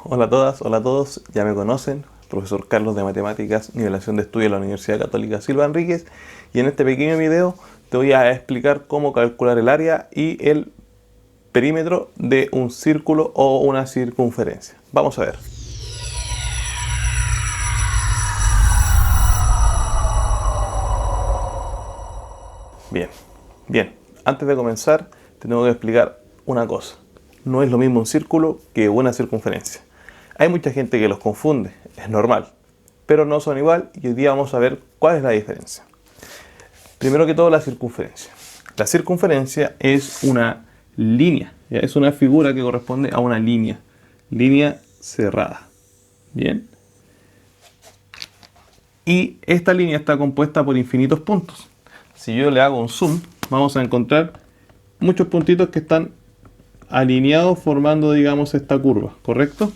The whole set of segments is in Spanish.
Hola a todas, hola a todos, ya me conocen, profesor Carlos de Matemáticas, Nivelación de Estudio de la Universidad Católica Silva Enríquez, y en este pequeño video te voy a explicar cómo calcular el área y el perímetro de un círculo o una circunferencia. Vamos a ver. Bien, antes de comenzar te tengo que explicar una cosa. No es lo mismo un círculo que una circunferencia. Hay mucha gente que los confunde, es normal, pero no son igual y hoy día vamos a ver cuál es la diferencia. Primero que todo, la circunferencia. La circunferencia es una línea, ¿ya? Es una figura que corresponde a una línea cerrada. Bien. Y esta línea está compuesta por infinitos puntos. Si yo le hago un zoom, vamos a encontrar muchos puntitos que están alineados formando, digamos, esta curva, ¿correcto?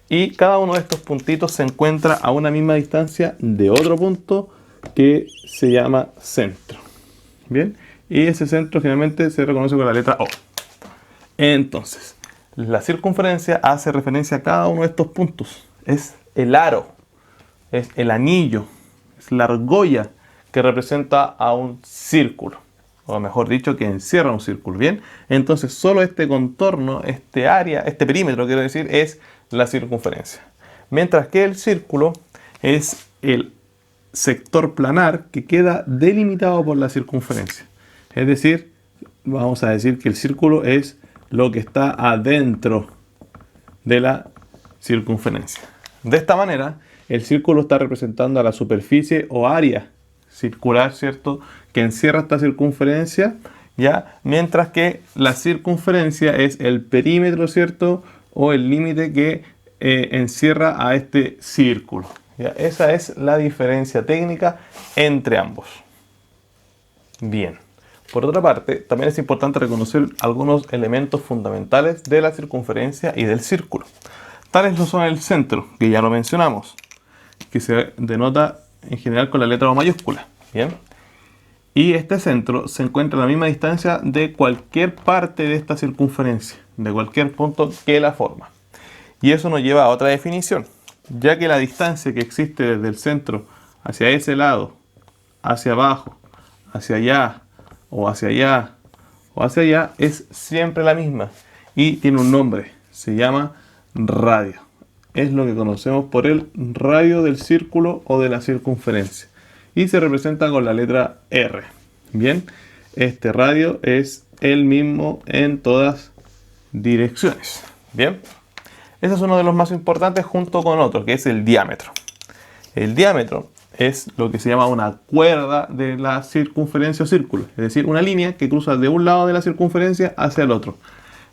Y cada uno de estos puntitos se encuentra a una misma distancia de otro punto que se llama centro. Bien, y ese centro finalmente se reconoce con la letra O. Entonces, la circunferencia hace referencia a cada uno de estos puntos. Es el aro, es el anillo, es la argolla que representa a un círculo, o mejor dicho, que encierra un círculo. Bien, entonces solo este contorno, este área, este perímetro, quiero decir, es la circunferencia. Mientras que el círculo es el sector planar que queda delimitado por la circunferencia. Es decir, vamos a decir que el círculo es lo que está adentro de la circunferencia. De esta manera, el círculo está representando a la superficie o área circular, ¿cierto?, que encierra esta circunferencia, ¿ya? Mientras que la circunferencia es el perímetro, ¿cierto?, o el límite que encierra a este círculo, ¿ya? Esa es la diferencia técnica entre ambos. Bien. Por otra parte, también es importante reconocer algunos elementos fundamentales de la circunferencia y del círculo. Tales lo son el centro, que ya lo mencionamos, que se denota en general con la letra O mayúscula. Bien. Y este centro se encuentra a la misma distancia de cualquier parte de esta circunferencia, de cualquier punto que la forma. Y eso nos lleva a otra definición, ya que la distancia que existe desde el centro hacia ese lado, hacia abajo, hacia allá, o hacia allá, o hacia allá, es siempre la misma y tiene un nombre, se llama radio. Es lo que conocemos por el radio del círculo o de la circunferencia y se representa con la letra R. Bien, este radio es el mismo en todas direcciones. Bien, ese es uno de los más importantes junto con otro, que es el diámetro. El diámetro es lo que se llama una cuerda de la circunferencia o círculo, es decir, una línea que cruza de un lado de la circunferencia hacia el otro,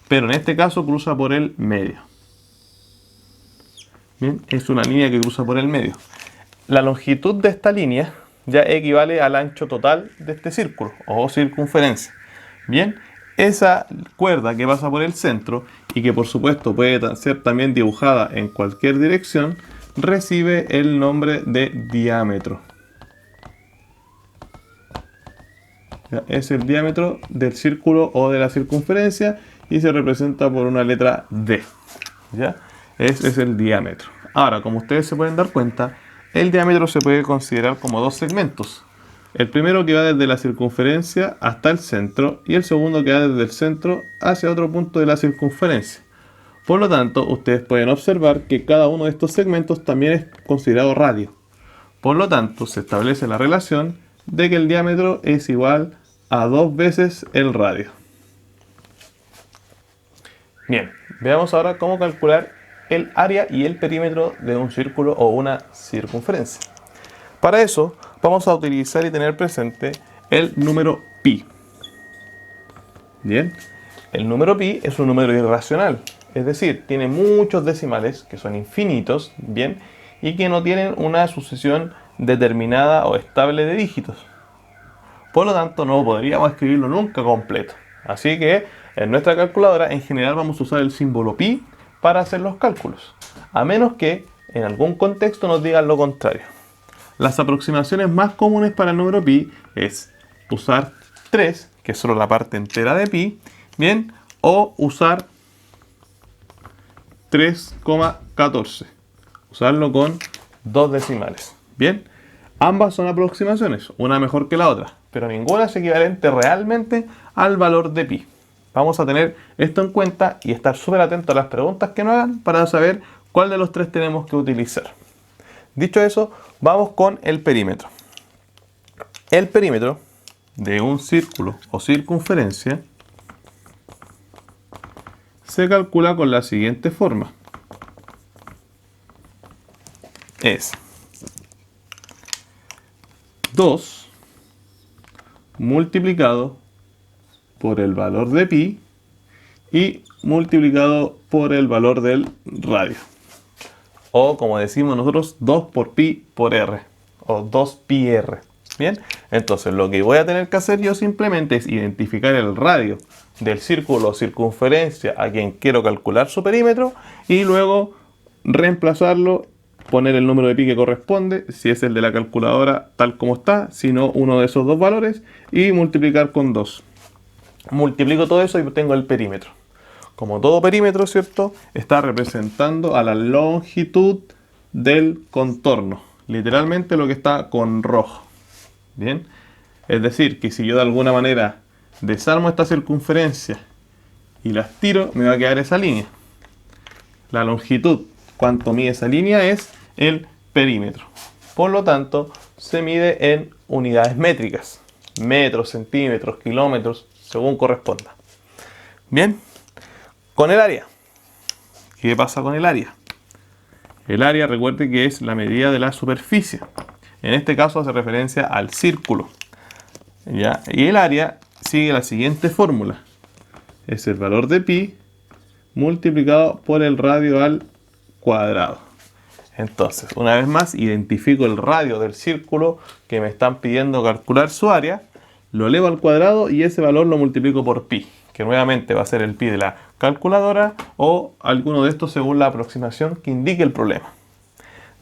pero en este caso cruza por el medio. Bien, es una línea que cruza por el medio. La longitud de esta línea ya equivale al ancho total de este círculo o circunferencia. Bien, esa cuerda que pasa por el centro y que por supuesto puede ser también dibujada en cualquier dirección, recibe el nombre de diámetro. Ya, es el diámetro del círculo o de la circunferencia y se representa por una letra D. ¿Ya? Ese es el diámetro. Ahora, como ustedes se pueden dar cuenta, el diámetro se puede considerar como dos segmentos. El primero que va desde la circunferencia hasta el centro y el segundo que va desde el centro hacia otro punto de la circunferencia. Por lo tanto, ustedes pueden observar que cada uno de estos segmentos también es considerado radio. Por lo tanto, se establece la relación de que el diámetro es igual a 2 veces el radio. Bien, veamos ahora cómo calcular el área y el perímetro de un círculo o una circunferencia. Para eso, vamos a utilizar y tener presente el número pi. Bien, el número pi es un número irracional. Es decir, tiene muchos decimales que son infinitos, bien, y que no tienen una sucesión determinada o estable de dígitos. Por lo tanto, no podríamos escribirlo nunca completo. Así que en nuestra calculadora, en general, vamos a usar el símbolo pi para hacer los cálculos, a menos que en algún contexto nos digan lo contrario. Las aproximaciones más comunes para el número pi es usar 3, que es solo la parte entera de pi, bien, o usar 3,14. Usarlo con 2 decimales. Bien, ambas son aproximaciones, una mejor que la otra, pero ninguna es equivalente realmente al valor de pi. Vamos a tener esto en cuenta y estar súper atentos a las preguntas que nos hagan para saber cuál de los tres tenemos que utilizar. Dicho eso, vamos con el perímetro. El perímetro de un círculo o circunferencia se calcula con la siguiente forma. Es 2 multiplicado por el valor de pi y multiplicado por el valor del radio. O como decimos nosotros, 2 por pi por r. O 2 pi r. Bien, entonces lo que voy a tener que hacer yo simplemente es identificar el radio del círculo o circunferencia a quien quiero calcular su perímetro y luego reemplazarlo, poner el número de pi que corresponde, si es el de la calculadora tal como está, si no uno de esos dos valores, y multiplicar con 2. Multiplico todo eso y tengo el perímetro. Como todo perímetro, ¿cierto? Está representando a la longitud del contorno. Literalmente lo que está con rojo. Bien. Es decir, que si yo de alguna manera desarmo esta circunferencia y las tiro, me va a quedar esa línea. La longitud, cuánto mide esa línea, es el perímetro. Por lo tanto, se mide en unidades métricas. Metros, centímetros, kilómetros, según corresponda. Bien. Con el área. ¿Qué pasa con el área? El área, recuerde que es la medida de la superficie. En este caso hace referencia al círculo. ¿Ya? Y el área sigue la siguiente fórmula. Es el valor de pi multiplicado por el radio al cuadrado. Entonces, una vez más, identifico el radio del círculo que me están pidiendo calcular su área, lo elevo al cuadrado y ese valor lo multiplico por pi, que nuevamente va a ser el pi de la calculadora o alguno de estos según la aproximación que indique el problema.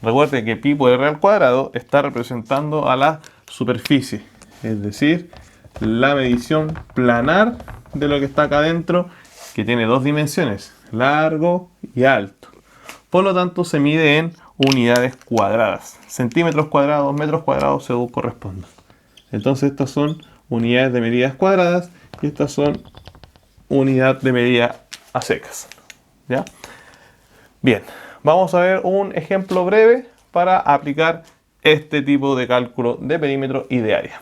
Recuerde que pi por r al cuadrado está representando a la superficie, es decir, la medición planar de lo que está acá adentro, que tiene dos dimensiones, largo y alto. Por lo tanto, se mide en unidades cuadradas, centímetros cuadrados, metros cuadrados, según corresponda. Entonces, estas son unidades de medidas cuadradas y estas son unidad de medida a secas. ¿Ya? Bien, vamos a ver un ejemplo breve para aplicar este tipo de cálculo de perímetro y de área.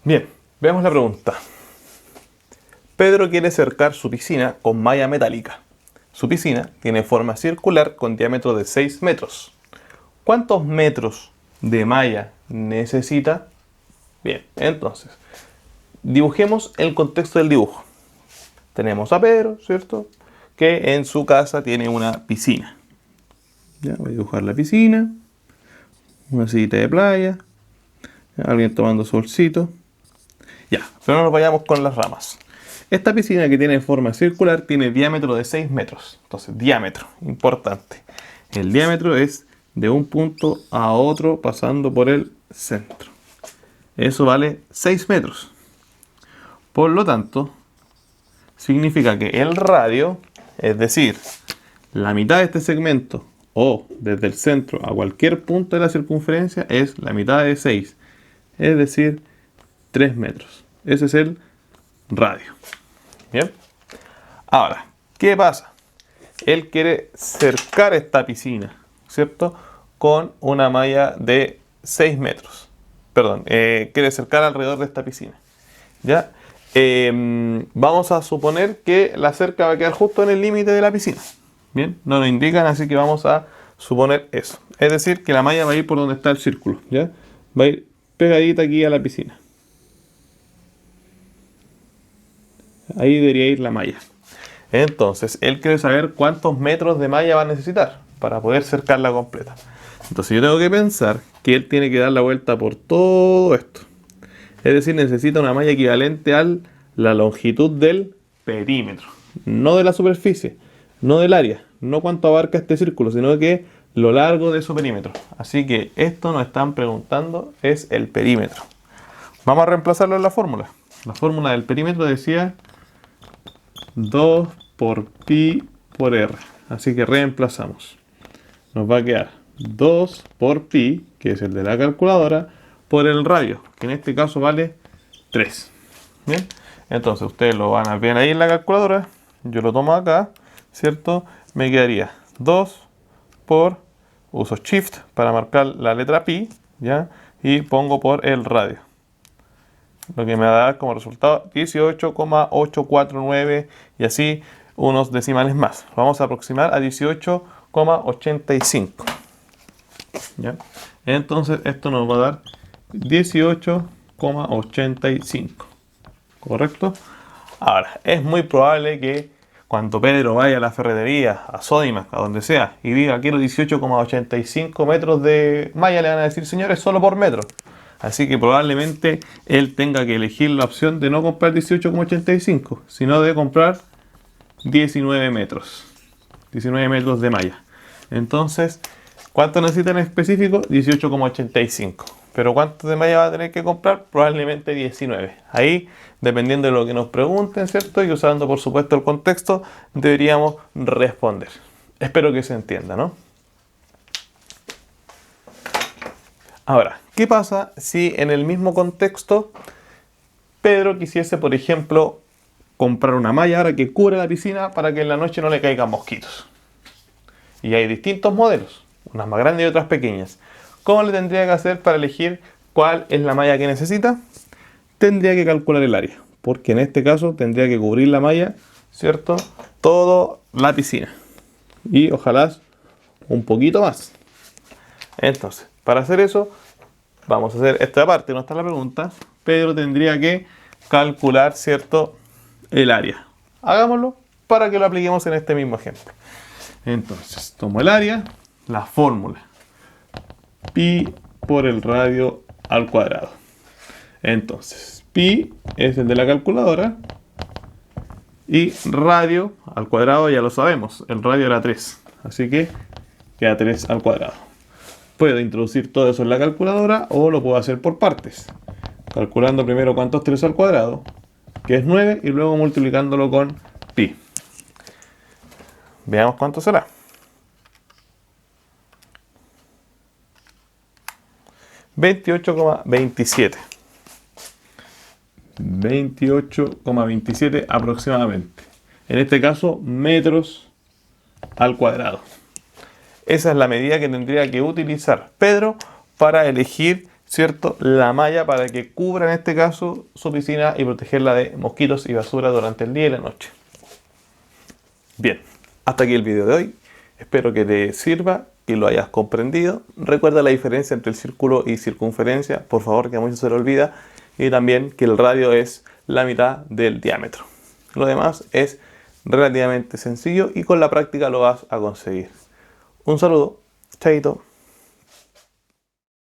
Bien, veamos la pregunta. Pedro quiere cercar su piscina con malla metálica. Su piscina tiene forma circular con diámetro de 6 metros. ¿Cuántos metros de malla necesita? Bien, entonces, dibujemos el contexto del dibujo. Tenemos a Pedro, ¿cierto? Que en su casa tiene una piscina. Ya, voy a dibujar la piscina. Una sillita de playa. Alguien tomando solcito. Ya, pero no nos vayamos con las ramas. Esta piscina que tiene forma circular tiene diámetro de 6 metros. Entonces, diámetro, importante. El diámetro es de un punto a otro pasando por el centro. Eso vale 6 metros. Por lo tanto, significa que el radio, es decir, la mitad de este segmento o desde el centro a cualquier punto de la circunferencia es la mitad de 6. Es decir, 3 metros. Ese es el radio. Bien. Ahora, ¿qué pasa? Él quiere cercar esta piscina, ¿cierto? Con una malla de 6 metros. Perdón, quiere cercar alrededor de esta piscina. ¿Ya? Vamos a suponer que la cerca va a quedar justo en el límite de la piscina. Bien, no nos indican, así que vamos a suponer eso. Es decir, que la malla va a ir por donde está el círculo. ¿Ya? Va a ir pegadita aquí a la piscina. Ahí debería ir la malla. Entonces, él quiere saber cuántos metros de malla va a necesitar para poder cercarla completa. Entonces, yo tengo que pensar que él tiene que dar la vuelta por todo esto. Es decir, necesita una malla equivalente a la longitud del perímetro. No de la superficie, no del área, no cuánto abarca este círculo, sino que lo largo de su perímetro. Así que esto nos están preguntando es el perímetro. Vamos a reemplazarlo en la fórmula. La fórmula del perímetro decía 2 por pi por r. Así que reemplazamos. Nos va a quedar 2 por pi, que es el de la calculadora, por el radio, que en este caso vale 3. Bien, entonces ustedes lo van a ver ahí en la calculadora. Yo lo tomo acá, ¿cierto? Me quedaría 2 por, uso shift para marcar la letra pi, ¿ya? Y pongo por el radio. Lo que me va a dar como resultado 18,849 y así unos decimales más. Vamos a aproximar a 18,85. ¿Ya? Entonces esto nos va a dar 18,85. ¿Correcto? Ahora, es muy probable que cuando Pedro vaya a la ferretería, a Sodimac, a donde sea, y diga quiero 18,85 metros de malla, le van a decir, señores, solo por metro. Así que probablemente él tenga que elegir la opción de no comprar 18,85, sino de comprar 19 metros. 19 metros de malla. Entonces, ¿cuánto necesita en específico? 18,85. Pero ¿cuánto de malla va a tener que comprar? Probablemente 19. Ahí, dependiendo de lo que nos pregunten, ¿cierto? Y usando, por supuesto, el contexto, deberíamos responder. Espero que se entienda, ¿no? Ahora, ¿qué pasa si en el mismo contexto Pedro quisiese, por ejemplo, comprar una malla ahora que cubra la piscina para que en la noche no le caigan mosquitos? Y hay distintos modelos, unas más grandes y otras pequeñas. ¿Cómo le tendría que hacer para elegir cuál es la malla que necesita? Tendría que calcular el área, porque en este caso tendría que cubrir la malla, ¿cierto? Toda la piscina. Y ojalá un poquito más. Entonces, para hacer eso, vamos a hacer esta parte, no está la pregunta. Pedro tendría que calcular, ¿cierto?, el área. Hagámoslo para que lo apliquemos en este mismo ejemplo. Entonces, tomo el área, la fórmula. Pi por el radio al cuadrado. Entonces, pi es el de la calculadora. Y radio al cuadrado ya lo sabemos. El radio era 3. Así que queda 3 al cuadrado. Puedo introducir todo eso en la calculadora o lo puedo hacer por partes. Calculando primero cuánto es 3 al cuadrado, que es 9, y luego multiplicándolo con pi. Veamos cuánto será. 28,27. 28,27 aproximadamente. En este caso, metros al cuadrado. Esa es la medida que tendría que utilizar Pedro para elegir, ¿cierto?, la malla para que cubra en este caso su piscina y protegerla de mosquitos y basura durante el día y la noche. Bien, hasta aquí el video de hoy. Espero que te sirva y lo hayas comprendido. Recuerda la diferencia entre el círculo y circunferencia, por favor, que a muchos se le olvida. Y también que el radio es la mitad del diámetro. Lo demás es relativamente sencillo y con la práctica lo vas a conseguir. Un saludo, chaito.